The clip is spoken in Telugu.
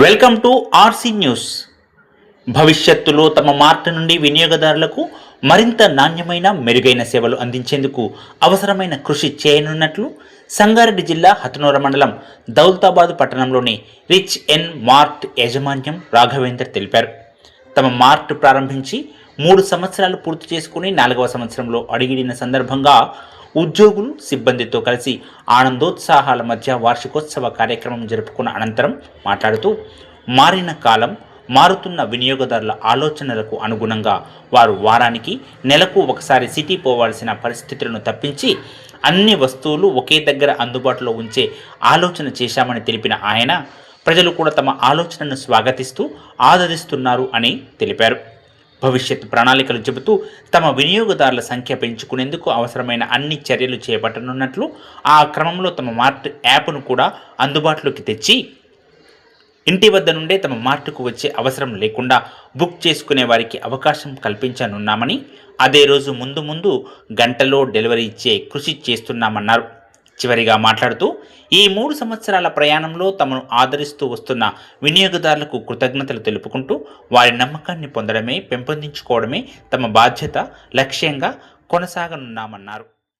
Welcome to RC news. భవిష్యత్తులో తమ మార్ట్ నుండి వినియోగదారులకు మరింత నాణ్యమైన మెరుగైన సేవలు అందించేందుకు అవసరమైన కృషి చేయనున్నట్లు సంగారెడ్డి జిల్లా హతనూర మండలం దౌలతాబాద్ పట్టణంలోని రిచ్ ఎన్ మార్ట్ యాజమాన్యం రాఘవేందర్ తెలిపారు. తమ మార్ట్ ప్రారంభించి 3 సంవత్సరాలు పూర్తి చేసుకుని 4వ సంవత్సరంలో అడుగిడిన సందర్భంగా ఉద్యోగులు సిబ్బందితో కలిసి ఆనందోత్సాహాల మధ్య వార్షికోత్సవ కార్యక్రమం జరుపుకున్న అనంతరం మాట్లాడుతూ, మారిన కాలం, మారుతున్న వినియోగదారుల ఆలోచనలకు అనుగుణంగా వారు వారానికి, నెలకు ఒకసారి సిటీ పోవాల్సిన పరిస్థితులను తప్పించి అన్ని వస్తువులు ఒకే దగ్గర అందుబాటులో ఉంచే ఆలోచన చేశామని తెలిపిన ఆయన, ప్రజలు కూడా తమ ఆలోచనను స్వాగతిస్తూ ఆదరిస్తున్నారు అని తెలిపారు. భవిష్యత్ ప్రణాళికలు చెబుతూ తమ వినియోగదారుల సంఖ్య పెంచుకునేందుకు అవసరమైన అన్ని చర్యలు చేపట్టనున్నట్లు, ఆ క్రమంలో తమ మార్ట్ యాప్ను కూడా అందుబాటులోకి తెచ్చి ఇంటి వద్ద నుండే తమ మార్టుకు వచ్చే అవసరం లేకుండా బుక్ చేసుకునే వారికి అవకాశం కల్పించనున్నామని, అదే రోజు ముందు గంటలో డెలివరీ ఇచ్చే కృషి చేస్తున్నామన్నారు. చివరిగా మాట్లాడుతూ, ఈ 3 సంవత్సరాల ప్రయాణంలో తమను ఆదరిస్తూ వస్తున్న వినియోగదారులకు కృతజ్ఞతలు తెలుపుకుంటూ వారి నమ్మకాన్ని పొందడమే, పెంపొందించుకోవడమే తమ బాధ్యత, లక్ష్యంగా కొనసాగనున్నామన్నారు.